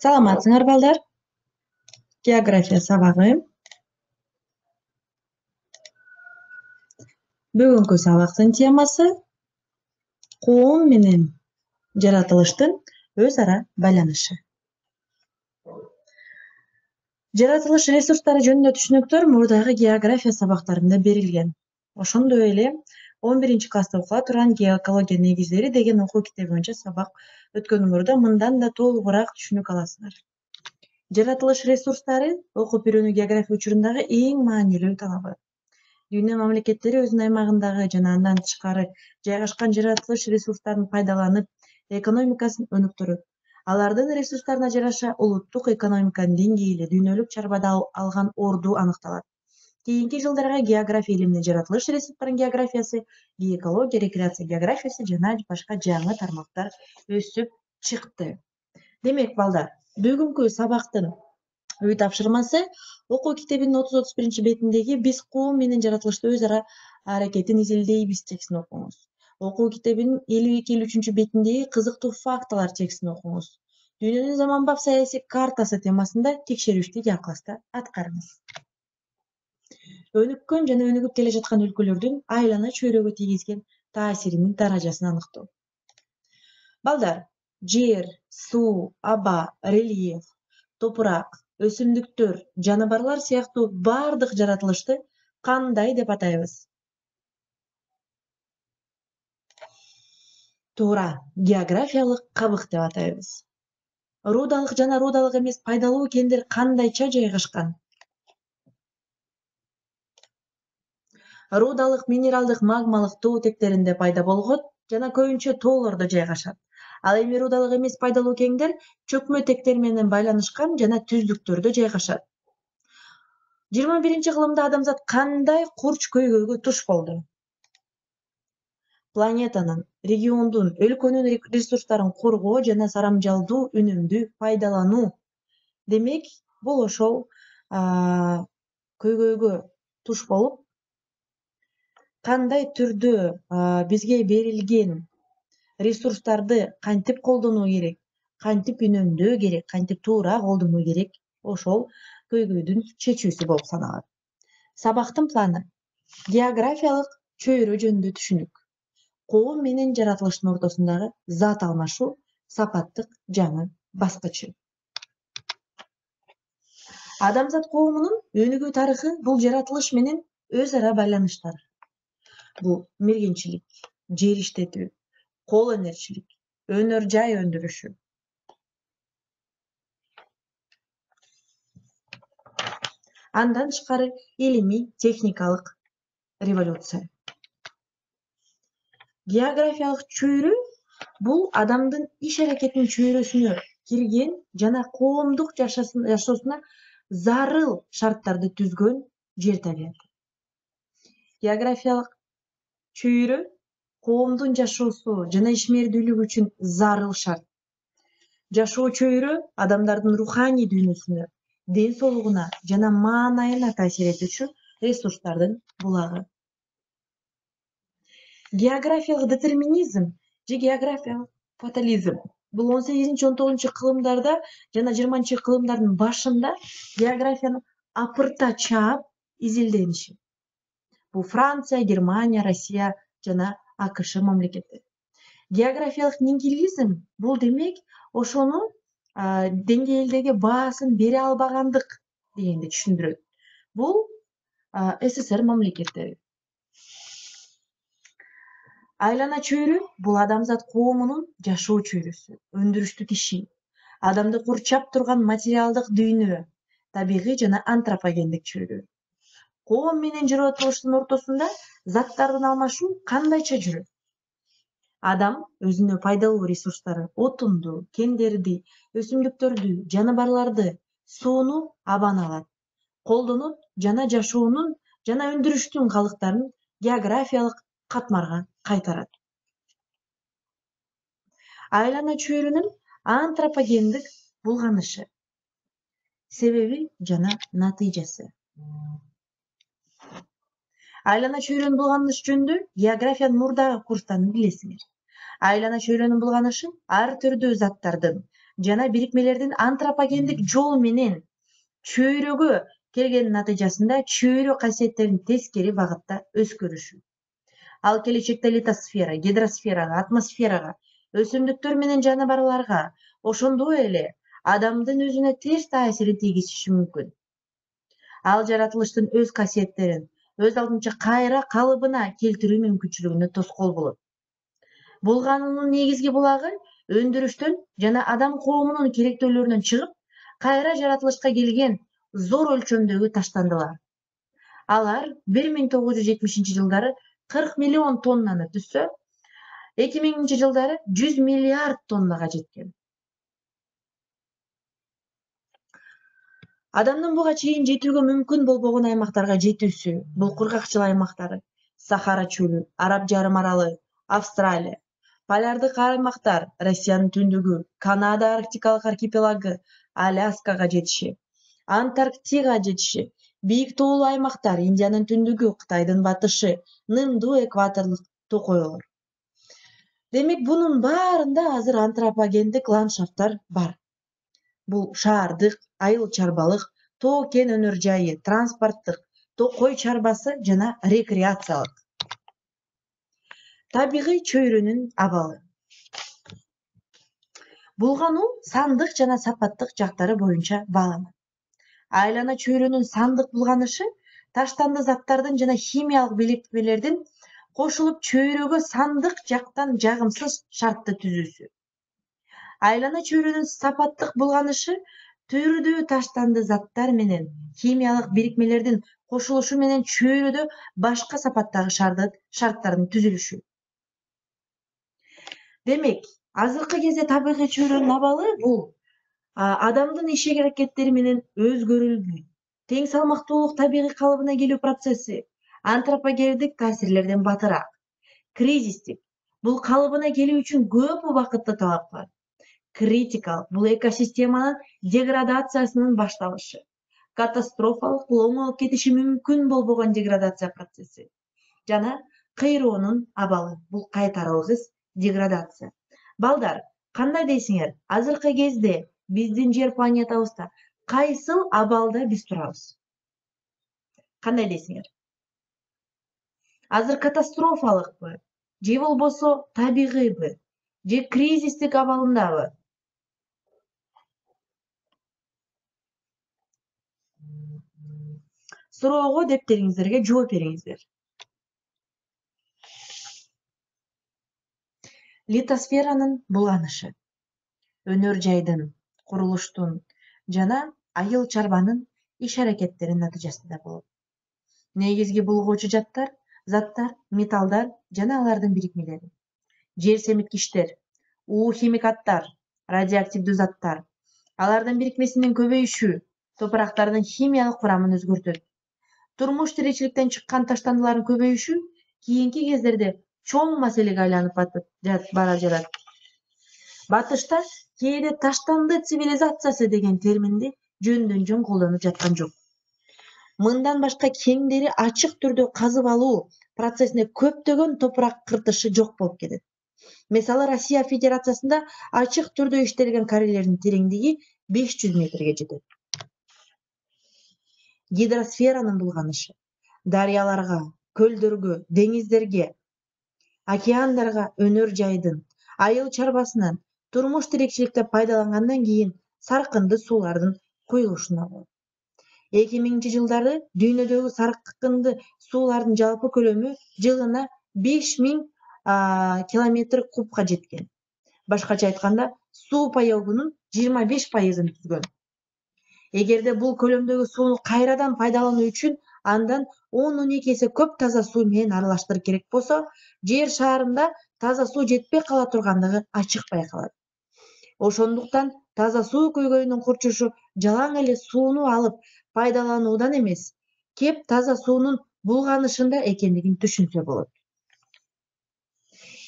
Саламатсыңар балдар. География сабагы. Бүгүнкү сабактын темасы коом менен жаратылыштын өз ара байланышы. Жаратылыш ресурстары жөнүндө түшүнүктөр мурдагы география сабактарында берилген. Ошондой эле 11 класста окула турган геокология негиздери деген окуу китеби боюнча сабак өткөнүңөрдө мындан да толугураак түшүнүк аласыңар. Жаратылыш ресурстары окуп үйрөнүү география учурундагы эң маанилүү талабы. Дүйнө мамлекеттери өзүнүн аймагындагы жана андан тышкары жайгашкан жаратылыш ресурстарын пайдаланып, экономикасын өнүктүрөт. Алардын ресурстарына жараша улуттук экономиканын деңгээли, дүйнөлүк чарбада алган орду аныкталат. Кийинки жылдарга география илиминин жаратылыш ресурстарынын географиясы, геокология, рекреация географиясы жана башка жаңы тармактар өсүп чыкты. Демек, балдар, бүгүнкү сабактын үй тапшырмасы окуу китебинин 30-31 бетиндеги биз коом менен жаратылышты өз ара аракетин изилдейбиз текстин окуңуз. Окуу китебинин 52-53 бетиндеги кызыктуу фактылар текстин окуңуз. Дүйнөнүн заманбап саясий картасы темасында текшерүүчү класста аткарыңыз. Өнүккөн жана өнүгүп келе жаткан өлкөлөрдүн айлана чөйрөгө тийгизген таасиринин даражасын аныктоо. Балдар, жер, суу, аба, рельеф, топурак, өсүмдүктөр, жаныбарлар сыяктуу бардык жаратылышты кандай деп атайбыз? Туура, географиялык кабык деп атайбыз. Рудалык жана рудалык эмес пайдалуу кендер кандайча жайгашкан? Рудалык минералдык магмалык тоо тектеринде пайда болгон жана көбүнчө тоолордо жайгашат. Ал эми рудалык эмес пайдалуу кендер чөкмө тектер менен байланышкан жана түздүктөрдө жайгашат. 21-кылымда адамзат кандай курч көйгөйгө туш болду? Планетанын, региондун, өлкөнүн ресурстарын коргоо жана сарамжалдуу, үнөмдүү пайдалануу. Демек, бул ошол көйгөйгө туш болуп, кандай түрдө бизге берилген ресурстарды кантип колдонуу керек, кантип үнөмдөө керек, кантип туура колдонуу керек, ошол көйгөйдүн чечүүсү болуп саналат. Сабактын планы: географиялык чөйрө жөнүндө түшүнүк. Коом менен жаратылыштын ортосундагы зат алмашуу, сапаттык жаңы баскычы. Адамзат коомунун өнүгүү тарыхы бул жаратылыш менен өз ара байланыштар. Бул мергенчилик, жер иштетүү, кол өнөрчүлүк, өнөр жай өндүрүшү. Андан тышкары илимий, техникалык революция. Географиялык чөйрө бул адамдын иш аракетинин чөйрөсүнө кирген жана коомдук жашоосуна зарыл шарттарды түзгөн жер табияты. Географиялык чөйрө коомдун жашоосу жана ишмердүүлүгү үчүн зарыл шарт. Жашоо чөйрө адамдардын руханий дүйнөсүнө, ден соолугуна жана маанайына таасир этүүчү ресурстардын булагы. Географиялык детерминизм же географиялык фатализм бул 18-19 кылымдарда жана 20-кылымдардын башында географияны апырта чаап изилдениши. Бул Франция, Германия, Россия жана АКШ мамлекеттери. Географиялык нигилизм бул демек ошону деңгээлдеги баасын бере албагандык дегенди түшүндүрөт. Бул СССР мамлекеттери. Айлана чөйрө бул адамзат коомунун жашоо чөйрөсү, өндүрүштүк иши, адамды курчап турган материалдык дүйнө, табигый жана антропогендик чөйрө. Коом менен жаратылыштын ортосунда заттардын алмашуу кандайча жүрөт? Адам өзүнө пайдалуу ресурстары, отунду, кендерди, өсүмдүктөрдү, жаныбарларды, сууну, абаны алат, колдонот жана жашоонун жана өндүрүштүн калдыктарын географиялык катмарга кайтарат. Айлана чөйрөнүн антропогендик булганышы, себеби жана натыйжасы. Айлана чөйрөнүн булганышы жөнүндө географиянын мурдагы курстарын билесиңер. Айлана чөйрөнүн булганышы ар түрдүү заттардын, жана бирикмелердин антропогендик жол менен чөйрөгө келгенин натыйжасында чөйрө касиеттерин тескери багытта өзгөрүшү. Ал келечекте литосфера, гидросферага, атмосферага, өсүмдүктөр менен жаныбарларга, ошондой эле адамдын өзүнө терс таасирин тийгизиши мүмкүн. Ал жаратылыштын өз касиеттерин өз алдынча кайра калыбына келтирүү мүмкүнчүлүгүнө тоскоол болот. Булгануунун негизги булагы өндүрүштөн жана адам коомунун керектөөлөрүнөн чыгып, кайра жаратылышка келген зор өлчөмдөгү таштандылар. Алар 1970-жылдары 40 миллион тоннаны түзсө, 2000-жылдары 100 миллиард тоннага жеткен. Адамдын буга чейин жетүүгө мүмкүн болбогон аймактарга жетүүсү бул кургакчыл аймактар, Сахара чөлү, Араб жарым аралы, Австралия, полярдык аймактар, Россиянын түндүгү, Канада арктикалык архипелагы, Аляскага жетиши, Антарктикага жетиши, бийик тоолуу аймактар, Индиянын түндүгү, Кытайдын батышы, нымдуу экваторлук токойлор. Демек, бунун баарында азыр антропогендик ландшафттар бар. Бул шаардык, айыл чарбалык, тоо кен өнөр жайы, транспорттук, кой чарбасы жана рекреациялык. Табигый чөйрөнүн абалы. Булгануу сандык жана сапаттык жактары боюнча бааланат. Айлана чөйрөнүн сандык булганышы таштанды заттардын жана химиялык бирикмелердин кошулуп чөйрөгө сандык жактан жагымсыз шартты түзүүсү. Айлана чөйрөнүн сапаттык булганышы түрдүү таштанды заттар менен химиялык бирикмелердин кошулушу менен чөйрөдө башка сапаттагы шарттардын түзүлүшү. Демек, азыркы кезде табигый чөйрөнүн абалы бул адамдын иш-аракеттери менен өзгөрүлгү, тең салмактуулук табигый калыбына келүү процесси, антропогендик таасирлерден батыраак, кризистик. Бул калыбына келүү үчүн көп убакытты талап кылат. Критикалык бул экосистеманын деградациясынын башталышы. Катастрофалык лоң алып кетиши мүмкүн болбогон деградация процесси. Жана кыйроонун абалы бул кайтарылгыс деградация. Балдар, кандай дейсиңер? Азыркы кезде биздин жер планетабызда кайсыл абалда биз турабыз? Кандай дейсиңер? Азыр катастрофалыкпы? Же болбосо табигыйбы? Же кризистик абалындабы? Суроого дептериңиздерге жооп бериңиздер. Литосферанын булганышы. Өнөр жайдын, курулуштун жана айыл чарбанын иш-аракеттеринин натыйжасында болот. Негизги булгоочу заттар, металлдар жана алардын бирикмелери. Жер семиткичтер, химикаттар, радиоактивдүү заттар, алардын бирикмесинин көбөйүшү топурактардын химиялык курамын өзгөртөт. Турмуш тиричиликтен чыккан таштандылардын көбөйүшү кийинки кездерде чоң маселеге айланып бара жатат. Батышта кээде таштанды цивилизациясы деген терминди жөндөн-жөн колдонуп жаткан жок. Мындан башка кеңдери ачык түрдө казып алуу процессинде көптөгөн топурак кыртышы жок болуп кетет. Мисалы, Россия Федерациясында ачык түрдө иштелген карьерлердин тереңдиги 500 метрге жетет. Гидросферанын булганышы. Дарыяларга, көлдөргө, деңиздерге, океандарга өнөр жайдын, айыл чарбасынын турмуш тиричиликте пайдалангандан кийин саркынды суулардын куюлушуна болот. 2000-жылдары дүйнөдөгү саркынды суулардын жалпы көлөмү жылына 5000 километр кубка жеткен. Башкача айтканда, суу паёгунун 25%-ын түзгөн. Эгерде бул көлөмдөгү сууну кайрадан пайдалануу үчүн андан 10-12 эсе көп таза суу менен аралаштырып керек болсо, жер шарында таза суу жетпей кала тургандыгы ачык байкалат. Ошондуктан таза суу көйгөйүнүн курчушу жалаң эле сууну алып пайдалануудан эмес, кеп таза суунун булганышында экендигин түшүнсө болот.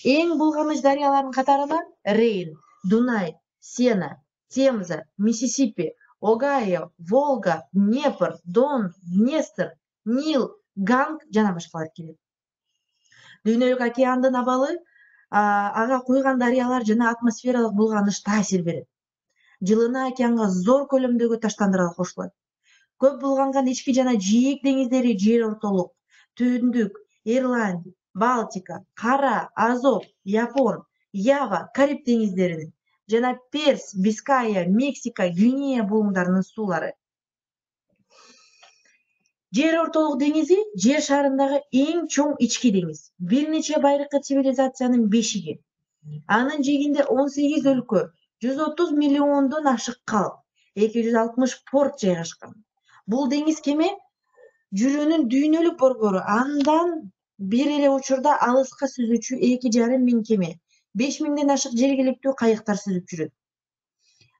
Эң булганыч дарыялардын катарына Рейн, Дунай, Сена, Темза, Миссисипи, Огайо, Волга, Днепр, Дон, Днестр, Нил, Ганг жана башкалар кирет. Дүйнөлүк океандын абалы ага куйган дарыялар жана атмосфералык булганыш таасир берет. Жылына океанга зор көлөмдөгү таштандырар кошулат. Көп булганган ички жана жээк деңиздери Жер ортолук, Түндүк, Ирланд, Балтика, Кара, Азов, Япон, Ява, Кариб деңиздеринин жана Перс, Биская, Мексика, Гвинея буюмдарынын суулары. Жер ортолук деңизи жер шарындагы эң чоң ички деңиз. Бир нече байыркы цивилизациянын бешиги. Анын жээгинде 18 өлкө, 130 миллиондон ашык калк, 260 порт жайгашкан. Бул деңиз кеме жүрүүнүн дүйнөлүк борбору. Андан бир эле учурда алыска сүзүүчү 2,5 миң кеме, 5 миңден ашык жергиликтүү кайыктар сүзүп жүрөт.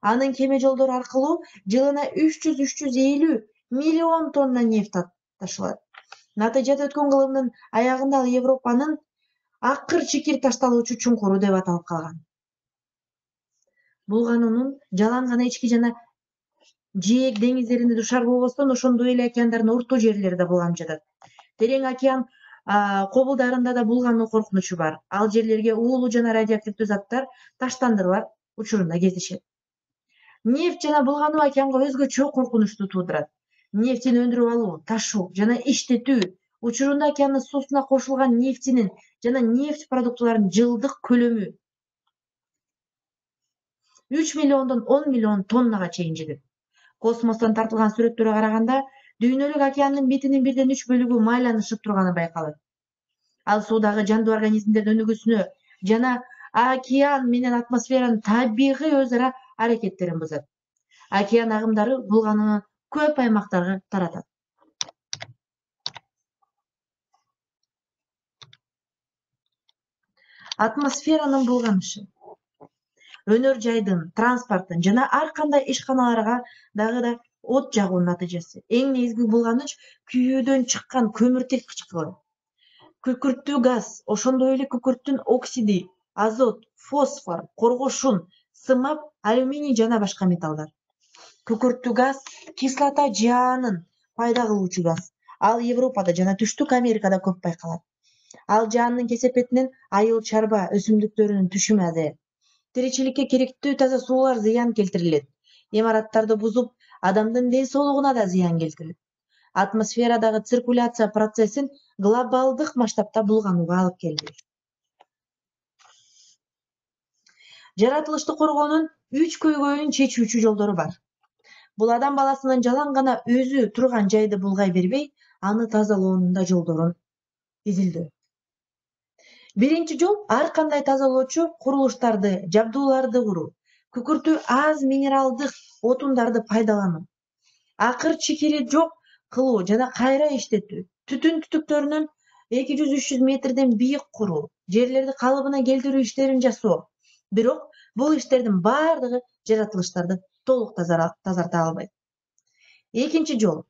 Анын кеме жолдору аркылуу жылына 300-350 миллион тонна нефть ташылат. Натыйжада өткөн кылымдын аягында ал Европанын акыр чикир ташталуучу чуңкуру деп аталып калган. Булгануунун жалаң гана ички жана жээк деңиздерине душар болбостон, ошондой эле океандардын орто жерлери да булганып жатат. Терең океан кобулдарында да булгануу коркунучу бар. Ал жерлерге уулуу жана радиоактивдүү заттар таштандырылар учурунда кездешет. Нефть жана булгануу океанга өзгөчө коркунучту туудурат. Нефтини өндүрүп алуу, ташуу жана иштетүү учурунда океандын суусуна кошулган нефтинин жана нефть продуктыларынын жылдык көлөмү 3 миллиондон 10 миллион тоннага чейин жетет. Космостон тартылган сүрөттөргө караганда, дүйнөлүк океандын бетинин 1/3 бөлүгү майланышып турганы байкалат. Ал суудагы жандуу организмдердин өнүгүүсүнө жана океан менен атмосферанын табигый өз ара аракеттерин бузат. Океан агымдары булганууну көп аймактарга таратат. Атмосферанын булганышы өнөр жайдын, транспорттун жана ар кандай ишканаларга дагы да от жагуунун натыйжасы. Эң негизги булганыч күйөөдөн чыккан көмүртек кычкылы. Күкүрттүү газ, ошондой эле күкүрттүн оксиди, азот, фосфор, коргошун, сымап, алюминий жана башка металлдар. Күкүрттүү газ кислота жаанын пайда кылуучу газ. Ал Европада жана Түштүк Америкада көп байкалат. Ал жаанын кесепетинен айыл чарба өсүмдүктөрүнүн түшүмү азаят. Тиричиликке керектүү таза суулар зыян келтирилет. Имараттарды бузуп, адамдын ден соолугуна да зыян келтирилет. Атмосферадагы циркуляция процессин глобалдык масштабта булганууга алып келди. Жаратылышты коргоонун 3 көйгөйүн чечүүчү жолдору бар. Бул адам баласынын жалаң гана өзү турган жайды булгай бербей, аны тазалоонун да жолдорун изилдөө. Биринчи жол ар кандай тазалоочу курулуштарды, жабдууларды куруу. Күкүртүү аз минералдык отундарды пайдалануу. Акыр чикири жок кылуу жана кайра иштетүү. Түтүн түтүктөрүнөн 200-300 метрден бийик куруу. Жерлерди калыбына келтирүү иштерин жасоо. Бирок бул иштердин бардыгы жаратылыштарды толук тазарта албайт. Экинчи жол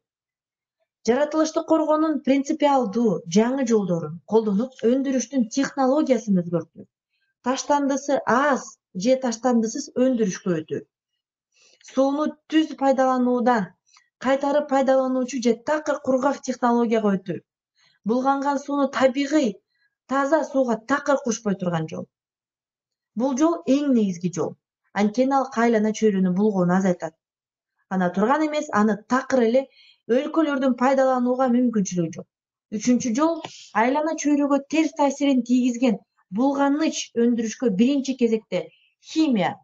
жаратылышты коргоонун принципиалдуу жаңы жолдорун колдонуп, өндүрүштүн технологиясын өзгөртүү. Таштандысы аз же таштандысыз өндүрүшкө өтүү. Сууну түз пайдалануудан кайтарып пайдалануучу же такыр кургак технологияга өтүү. Булганган сууну табигый, таза сууга такыр кушпой турган жол. Бул жол эң негизги жол. Анткени ал кайлана чөйрөнү булгоону азайтат. Ана турган эмес, аны такыр эле өлкөлөрдүн пайдаланууга мүмкүнчүлүгү жок. Үчүнчү жол айлана чөйрөгө терс таасирин тийгизген булганыч өндүрүшкө биринчи кезекте химия,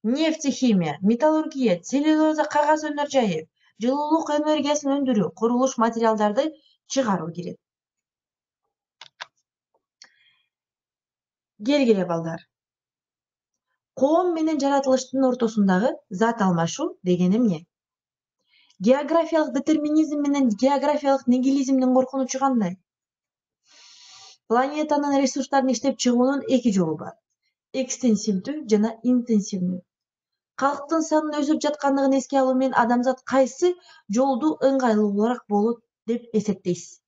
нефтехимия, металлургия, целлюлоза кагаз өнөр жайы, жылуулук энергиясын өндүрүү, курулуш материалдарды чыгаруу кирет. Келгиле балдар. Коом менен жаратылыштын ортосундагы зат алмашуу деген эмне? Географиялык детерминизм менен географиялык нигилизмдин коркунучу кандай? Планетанын ресурстарын иштеп чыгуунун эки жолу бар. Экстенсивдүү жана интенсивдүү. Калктын санын өсүп жаткандыгын эске алуу менен адамзат кайсы жолду ыңгайлуулураак болот деп эсептейсиз?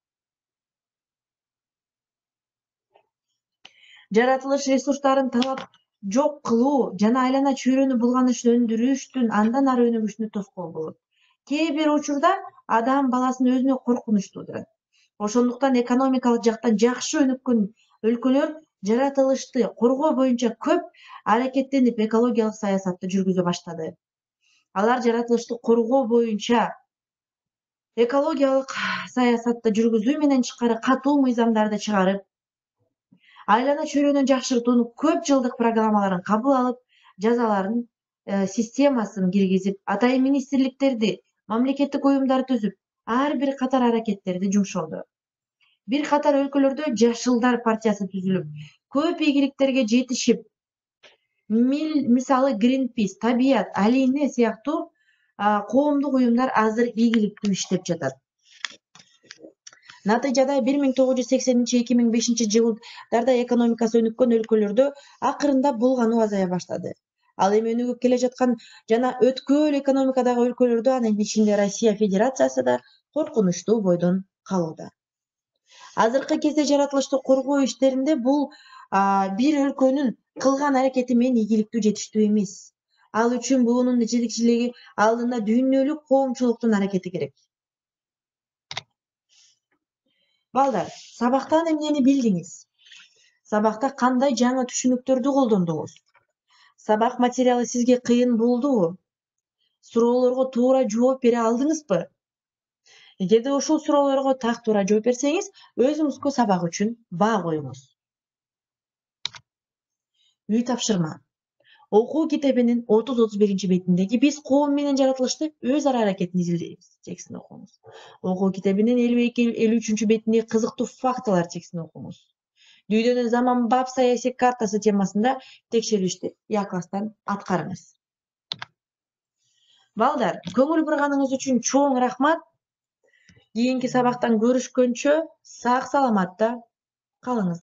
Жаратылыш ресурстарын талап жок кылуу жана айлана чөйрөнү булганычты өндүрүштүн андан ары өнүгүшүнө тоскоол болот. Кээ бир учурда адам баласын өзүнө коркунуч туудурат. Ошондуктан экономикалык жактан жакшы өнүккөн өлкөлөр жаратылышты коргоо боюнча көп аракеттенип экологиялык саясатты жүргүзө баштады. Алар жаратылышты коргоо боюнча экологиялык саясатты жүргүзүү менен тышкары катуу мыйзамдарды чыгарып, айлана чөйрөнү жакшыртуунун көп жылдык программаларын кабыл алып, жазаларын системасын киргизип, атайын министрликтерди, мамлекеттик уюмдар түзүп, ар бир катар аракеттерди жумшоодо. Бир катар өлкөлөрдө Жашылдар партиясы түзүлүп, көп ийгиликтерге жетишип, мисалы Greenpeace, Табият, Алине сыяктуу коомдук уюмдар азыр ийгиликтүү иштеп жатат. Натыйжада 1980-2005 жылдарда экономикасы өнүккөн өлкөлөрдө акырындап булгануу азая баштады. Ал эми өнүгүп келе жаткан жана өткөл экономикадагы өлкөлөрдө, анын ичинде Россия Федерациясы да коркунучтуу бойдон калууда. Азыркы кезде жаратылышты коргоо иштеринде бул бир өлкөнүн кылган аракети менен ийгиликтүү жетиштүү эмес. Ал үчүн буунун жетекчилиги алдында дүйнөлүк коомчулуктун аракети керек. Балдар, сабактан эмнени билдиңиз? Сабакта кандай жаңы түшүнүктөрдү колдондуңуз? Сабак материалы сизге кыйын болдубу? Суроолорго туура жооп бере алдыңызбы? Эгерде ушул суроолорго так туура жооп берсеңиз, өзүңүзгө сабак үчүн баа коюңуз. Үй тапшырма. Окуу китебинин 30-31 бетиндеги биз коом менен жаратылышты өз ара аракетин изилдейбиз текстин окуңуз. Окуу китебинин 52-53 бетиндеги кызыктуу фактылар текстин окуңуз. Дүйдөнүн заманбап саясий картасы темасында текшерүүштү Я-класстан аткарыңыз. Балдар, көңүл бурганыңыз үчүн чоң рахмат. Кийинки сабактан көрүшкөнчө сак саламатта калыңыз.